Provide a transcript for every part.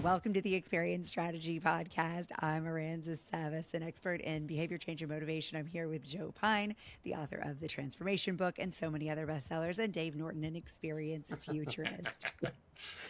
Welcome to the Experience Strategy Podcast. I'm Aranza Savas, an expert in behavior change and motivation. I'm here with Joe Pine, the author of The Transformation Book and so many other bestsellers, and Dave Norton, an experience futurist.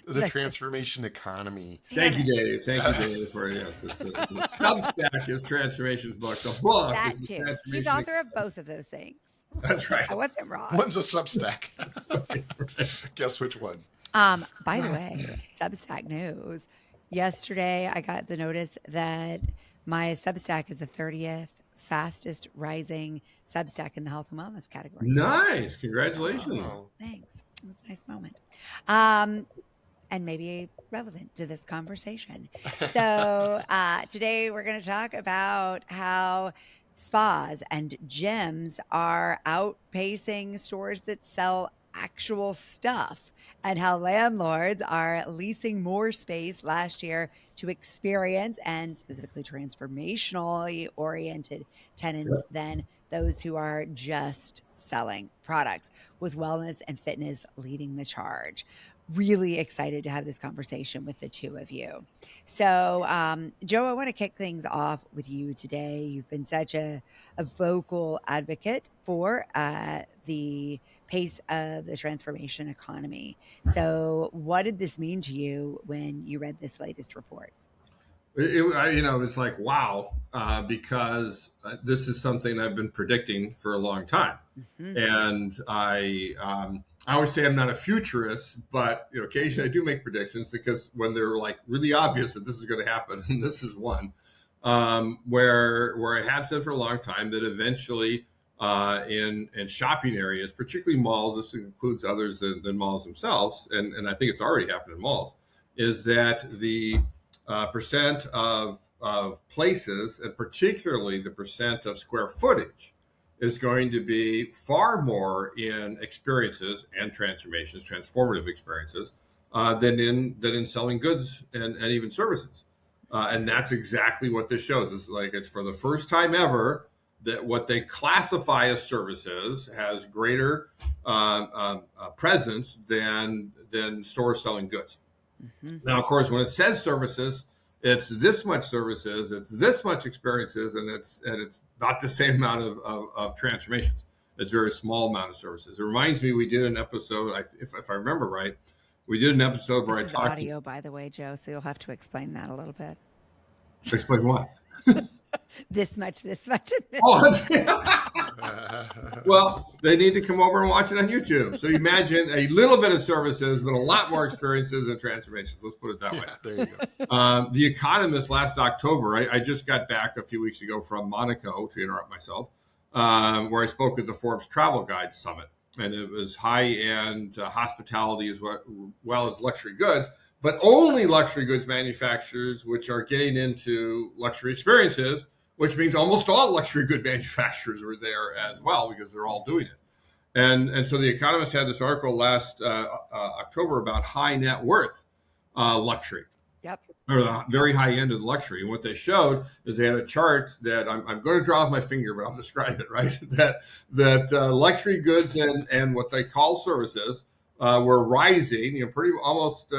The transformation economy. Damn Thank you, it. Dave. Thank you, Dave, for yes. The Substack is Transformations book. The book That is the too. Transformation. He's author of both of those things. That's right. I wasn't wrong. One's a Substack. Guess which one? By the way, Substack news. Yesterday, I got the notice that my Substack is the 30th fastest rising Substack in the health and wellness category. Nice. Congratulations. Oh. Thanks. It was a nice moment. And maybe relevant to this conversation. So today we're going to talk about how spas and gyms are outpacing stores that sell actual stuff, and how landlords are leasing more space last year to experience and specifically transformationally oriented tenants than those who are just selling products, with wellness and fitness leading the charge. Really excited to have this conversation with the two of you. So, Joe, I want to kick things off with you today. You've been such a vocal advocate for the pace of the transformation economy. So what did this mean to you when you read this latest report? It's like, wow, because this is something I've been predicting for a long time. Mm-hmm. And I always say I'm not a futurist, but occasionally I do make predictions, because when they're like really obvious that this is going to happen, and this is one where I have said for a long time that eventually in shopping areas, particularly malls, this includes others than malls themselves, and I think it's already happened in malls, is that the percent of places, and particularly the percent of square footage, is going to be far more in experiences and transformations, transformative experiences, than in selling goods and even services. And that's exactly what this shows. It's for the first time ever that what they classify as services has greater presence than stores selling goods. Mm-hmm. Now, of course, when it says services, it's this much services, it's this much experiences, and it's not the same amount of transformations. It's a very small amount of services. It reminds me, we did an episode, if I remember right, we did an episode where this I talked. Audio, by the way, Joe, so you'll have to explain that a little bit. Explain what? This much, and this. Well, they need to come over and watch it on YouTube. So imagine a little bit of services, but a lot more experiences and transformations. Let's put it that way. There you go. The Economist last October, I just got back a few weeks ago from Monaco, to interrupt myself, where I spoke at the Forbes Travel Guide Summit. And it was high-end hospitality as well as luxury goods, but only luxury goods manufacturers which are getting into luxury experiences, which means almost all luxury good manufacturers were there as well, because they're all doing it. And so the Economist had this article last October about high net worth luxury. Yep. Or the very high end of luxury. And what they showed is they had a chart that I'm going to draw with my finger, but I'll describe it, right? that luxury goods and what they call services were rising, pretty almost,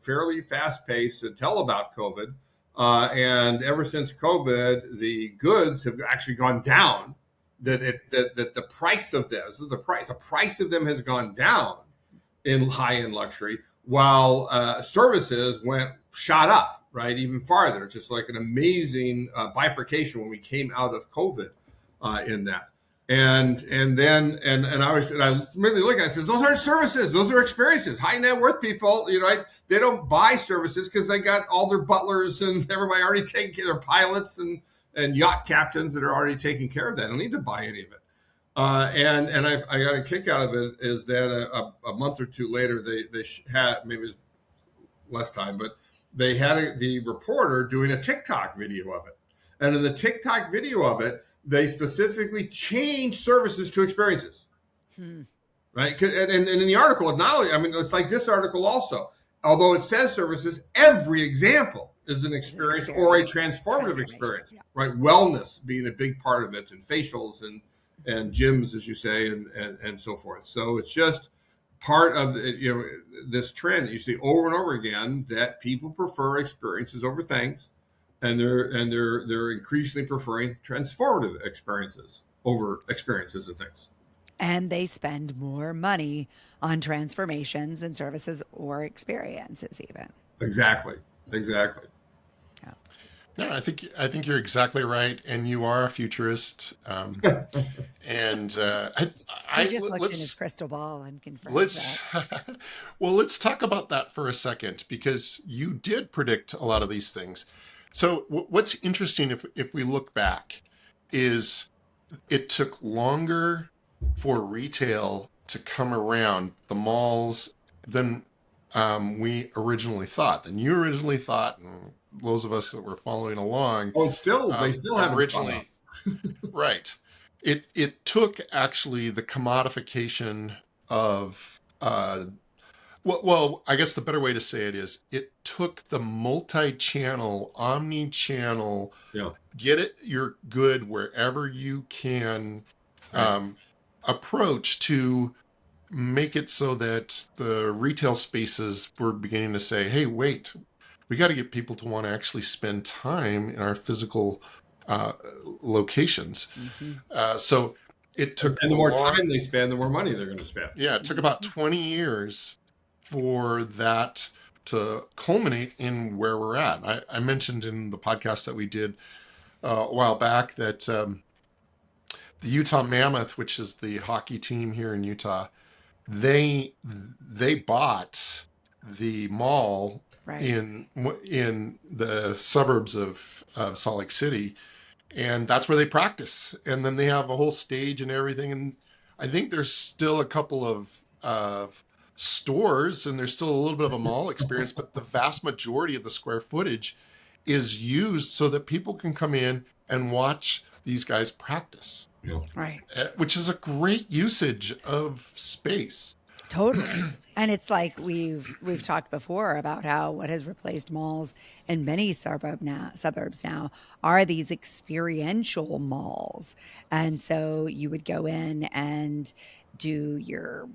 fairly fast paced until about COVID. And ever since COVID, the goods have actually gone down. That the price of them, this is the price of them has gone down in high-end luxury, while services shot up, right, even farther. It's just like an amazing bifurcation when we came out of COVID in that. And then I really look at it, I says, those aren't services, those are experiences. High net worth people, they don't buy services because they got all their butlers and everybody already taking care of their pilots and yacht captains that are already taking care of that. They don't need to buy any of it. And I got a kick out of it is that a month or two later, they had, maybe it was less time, but they had the reporter doing a TikTok video of it. And in the TikTok video of it, they specifically changed services to experiences, right? And in the article, it's like this article also. Although it says services, every example is an experience or a transformative experience, right? Wellness being a big part of it, and facials and gyms, as you say, and so forth. So it's just part of this trend that you see over and over again, that people prefer experiences over things, and they're increasingly preferring transformative experiences over experiences and things. And they spend more money on transformations and services or experiences even. Exactly. Yeah. No, I think you're exactly right, and you are a futurist. And He just looked in his crystal ball and confirmed let's that. well, let's talk about that for a second, because you did predict a lot of these things. So what's interesting, if we look back, is it took longer for retail to come around the malls than we originally thought, than you originally thought, and those of us that were following along. Oh, they still haven't originally, right. It took actually the commodification of well, I guess the better way to say it is it took the multi-channel, omni-channel, get it your good wherever you can approach to make it so that the retail spaces were beginning to say, hey, wait, we got to get people to want to actually spend time in our physical locations. So it took and the more time they spend, the more money they're going to spend. Yeah, it took about 20 years for that to culminate in where we're at. I mentioned in the podcast that we did a while back that the Utah Mammoth, which is the hockey team here in Utah, they bought the mall in the suburbs of Salt Lake City, and that's where they practice. And then they have a whole stage and everything. And I think there's still a couple of stores, and there's still a little bit of a mall experience, but the vast majority of the square footage is used so that people can come in and watch these guys practice. Yeah. Right. Which is a great usage of space. Totally. And it's like we've talked before about how what has replaced malls in many suburbs now are these experiential malls. And so you would go in and do your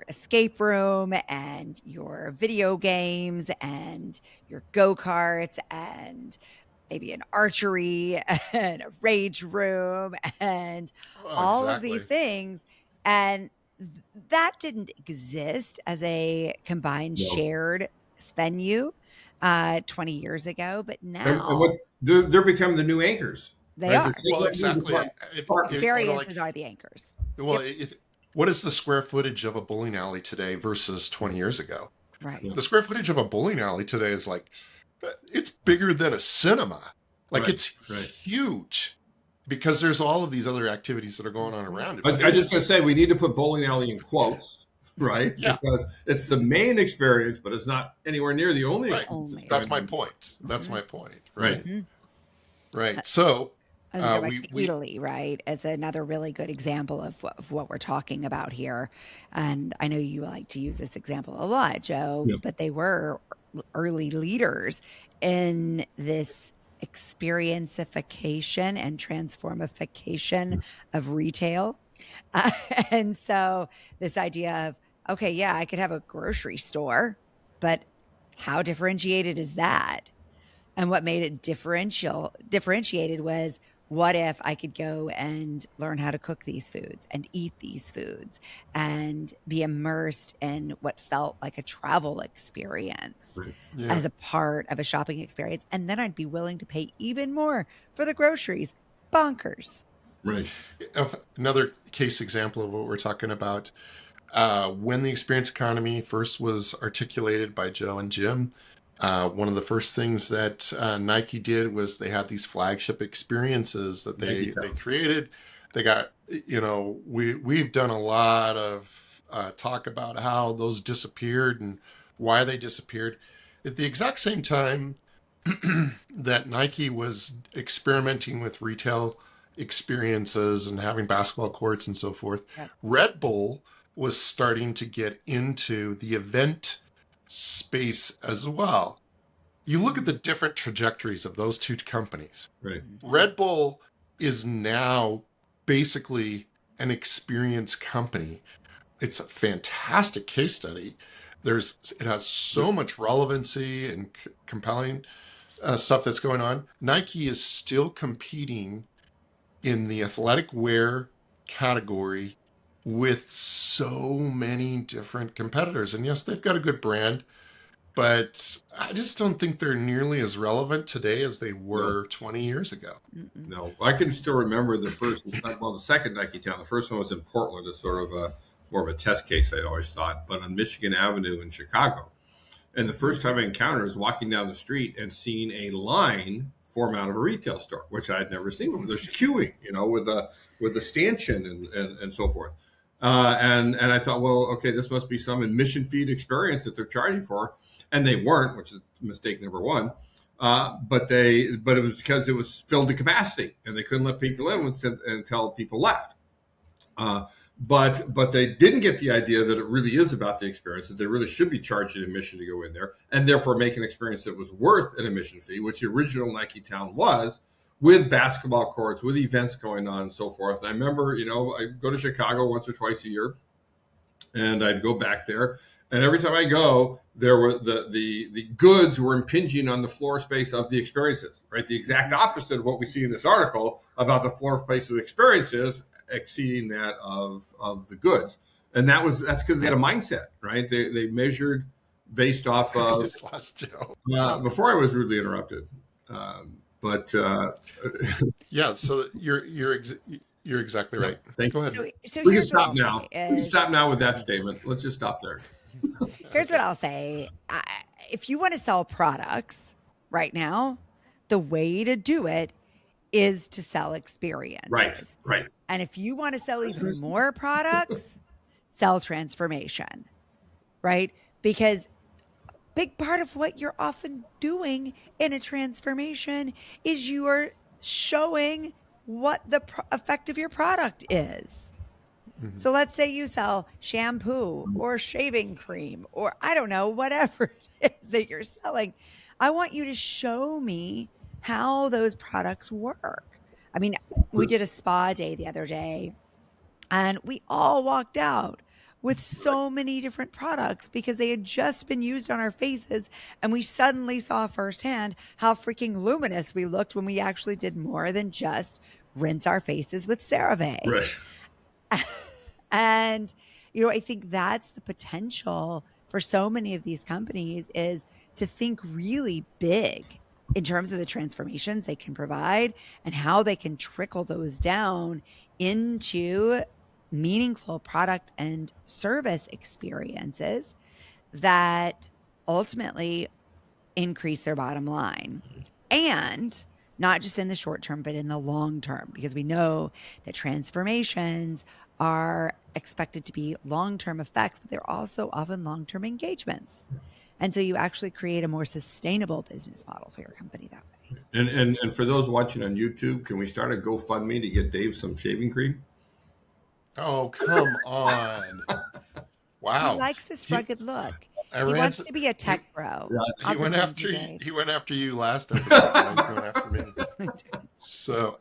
escape room and your video games and your go-karts and maybe an archery and a rage room and all of these things. And that didn't exist as a combined shared venue 20 years ago, but now they're becoming the new anchors. They are. Well, exactly. Experiences are the anchors. Well, what is the square footage of a bowling alley today versus 20 years ago? Right. The square footage of a bowling alley today is like, it's bigger than a cinema. Like it's huge, because there's all of these other activities that are going on around it. But I just going to say, we need to put bowling alley in quotes, right? Yeah. Because it's the main experience, but it's not anywhere near the only experience. That's my point. That's my point. Right. Mm-hmm. Right. So Italy, right, is another really good example of what we're talking about here. And I know you like to use this example a lot, Joe, but they were early leaders in this experiencification and transformification of retail. And so this idea of, okay, yeah, I could have a grocery store, but how differentiated is that? And what made it differentiated was, what if I could go and learn how to cook these foods and eat these foods and be immersed in what felt like a travel experience as a part of a shopping experience? And then I'd be willing to pay even more for the groceries. Bonkers. Right. Another case example of what we're talking about, when the experience economy first was articulated by Joe and Jim, one of the first things that Nike did was they had these flagship experiences that they created. They got, we've done a lot of talk about how those disappeared and why they disappeared. At the exact same time that Nike was experimenting with retail experiences and having basketball courts and so forth, Red Bull was starting to get into the event space as well. You look at the different trajectories of those two companies. Right. Red Bull is now basically an experience company it's a fantastic case study. It has so much relevancy and compelling stuff that's going on. Nike is still competing in the athletic wear category with so many different competitors. And yes, they've got a good brand, but I just don't think they're nearly as relevant today as they No, were 20 years ago. Mm-mm. no. I can still remember the second Nike Town. The first one was in Portland. It's sort of more of a test case, I always thought, but on Michigan Avenue in Chicago. And the first time I encountered was walking down the street and seeing a line form out of a retail store, which I had never seen before. There's queuing, with the stanchion and so forth. And I thought, well, okay, this must be some admission fee experience that they're charging for, and they weren't, which is mistake number one. But it was because it was filled to capacity, and they couldn't let people in until people left. But they didn't get the idea that it really is about the experience, that they really should be charging admission to go in there, and therefore make an experience that was worth an admission fee, which the original Nike Town was, with basketball courts, with events going on and so forth. And I remember, I go to Chicago once or twice a year, and I'd go back there. And every time I go, there were the goods were impinging on the floor space of the experiences, right? The exact opposite of what we see in this article about the floor space of experiences exceeding that of the goods. And that's because they had a mindset, right? They measured based off I of, just lost Joe. before I was rudely interrupted. But Yeah, so you're exactly right. thank Go you. ahead. So We can here's what stop I'll now. say We can is, stop now with that statement. Let's just stop there. here's what Okay. I'll say. If you want to sell products right now, the way to do it is to sell Right, experiences. right. And if you want to sell even more products, sell transformation, right? Because big part of what you're often doing in a transformation is you are showing what the effect of your product is. Mhm. So let's say you sell shampoo or shaving cream or I don't know, whatever it is that you're selling. I want you to show me how those products work. I mean, we did a spa day the other day and we all walked out with so many different products because they had just been used on our faces. And we suddenly saw firsthand how freaking luminous we looked when we actually did more than just rinse our faces with CeraVe. Right. And, I think that's the potential for so many of these companies is to think really big in terms of the transformations they can provide and how they can trickle those down into meaningful product and service experiences that ultimately increase their bottom line. And not just in the short term, but in the long term, because we know that transformations are expected to be long-term effects, but they're also often long-term engagements. And so you actually create a more sustainable business model for your company that way. And for those watching on YouTube, can we start a GoFundMe to get Dave some shaving cream? Oh, come on. He Wow. likes this He rugged look. I He ran wants s- to be a he tech bro. Yeah. he I'll went defend after you, Dave. he went after you last episode. Now he's going after me. So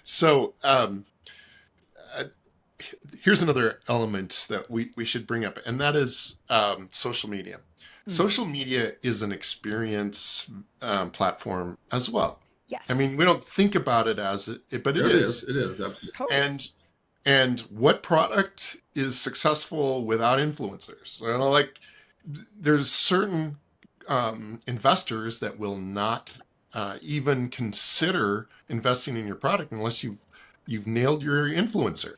so uh, here's another element that we should bring up, and that is social media. Social media is an experience platform as well. Yes. I mean, we don't think about it as it, but it It is. is. It is absolutely. Totally. And what product is successful without influencers? Like there's certain investors that will not even consider investing in your product unless you've nailed your influencer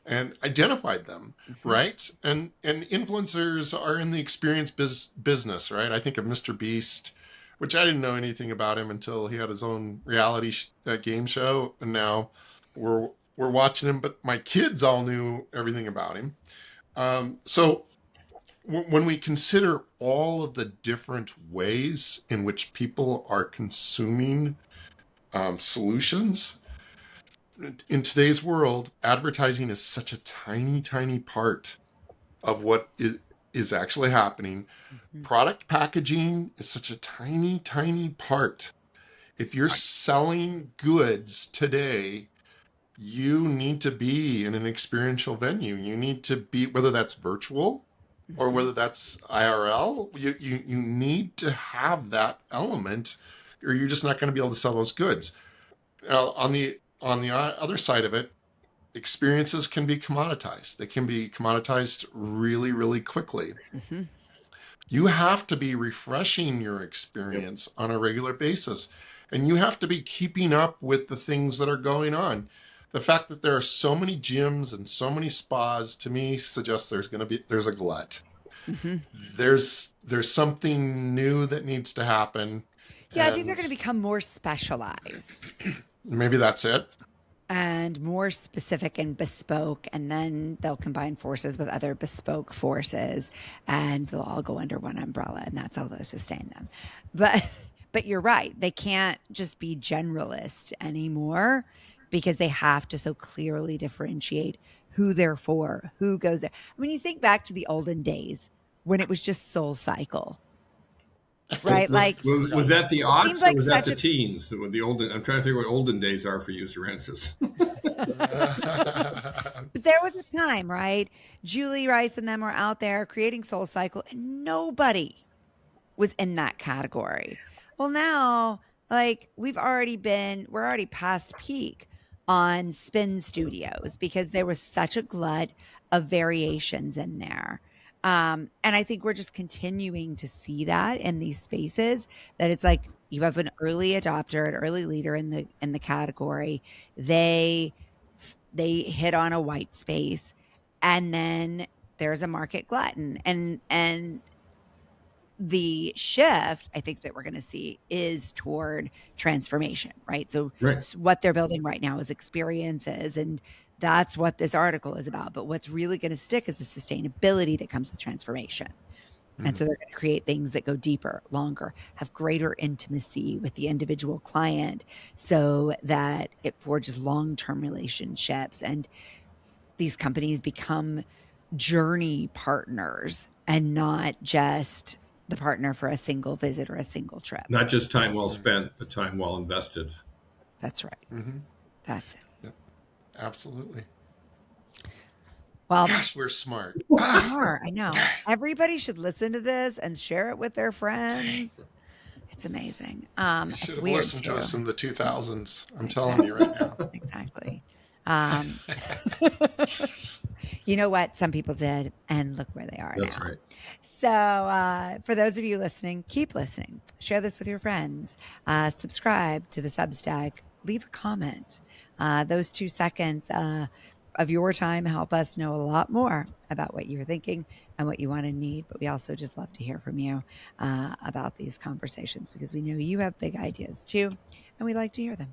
and identified them, right? And influencers are in the experience business, right? I think of Mr. Beast, which I didn't know anything about him until he had his own reality game show, and now we're watching him. But my kids all knew everything about him. So when we consider all of the different ways in which people are consuming solutions, in today's world, advertising is such a tiny, tiny part of what is actually happening. Product packaging is such a tiny, tiny part. If you're selling goods today, you need to be in an experiential venue. You need to be, whether that's virtual or whether that's IRL, you need to have that element, or you're just not going to be able to sell those goods. Now, on the other side of it, experiences can be commoditized. They can be commoditized really, really quickly. Mm-hmm. You have to be refreshing your experience on a regular basis, and you have to be keeping up with the things that are going on. The fact that there are so many gyms and so many spas, to me, suggests there's a glut. Mm-hmm. There's something new that needs to happen. Yeah, I think they're and going to become more specialized maybe that's it. and more specific and bespoke, and then they'll combine forces with other bespoke forces, and they'll all go under one umbrella, and that's how they'll sustain them. But you're right; they can't just be generalist anymore because they have to so clearly differentiate who they're for, who goes there. I mean, you think back to the olden days when it was just Soul Cycle, right? Like, Was that the aughts seems like or was that such the teens? With the olden, I'm trying to figure what olden days are for you, Cyrancis. but there was a time, right? Julie Rice and them were out there creating Soul Cycle, and nobody was in that category. Well, now, like, we're already past peak on spin studios because there was such a glut of variations in there. And I think we're just continuing to see that in these spaces, that it's like you have an early adopter, an early leader in the category. They hit on a white space, and then there's a market glutton. And the shift I think that we're going to see is toward transformation, right? So Right. what they're building right now is experiences, and that's what this article is about. But what's really going to stick is the sustainability that comes with transformation. And so they're going to create things that go deeper, longer, have greater intimacy with the individual client so that it forges long-term relationships, and these companies become journey partners and not just the partner for a single visit or a single trip. Not just time well spent, but time well invested. That's right. Mm-hmm. That's it. Yep. Absolutely. Well, Gosh, we're smart. we are. I know. Everybody should listen to this and share it with their friends. It's amazing. You It's should have weird listened too. to us in the 2000s. I'm telling you right now. Exactly. You know what? Some people did, and look where they are That's now. right. So, for those of you listening, keep listening. Share this with your friends. Subscribe to the Substack. Leave a comment. Those 2 seconds of your time help us know a lot more about what you're thinking and what you want to need. But we also just love to hear from you about these conversations, because we know you have big ideas too, and we like to hear them.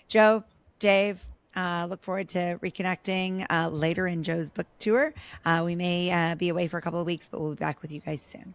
Joe, Dave, look forward to reconnecting later in Joe's book tour. We may be away for a couple of weeks, but we'll be back with you guys soon.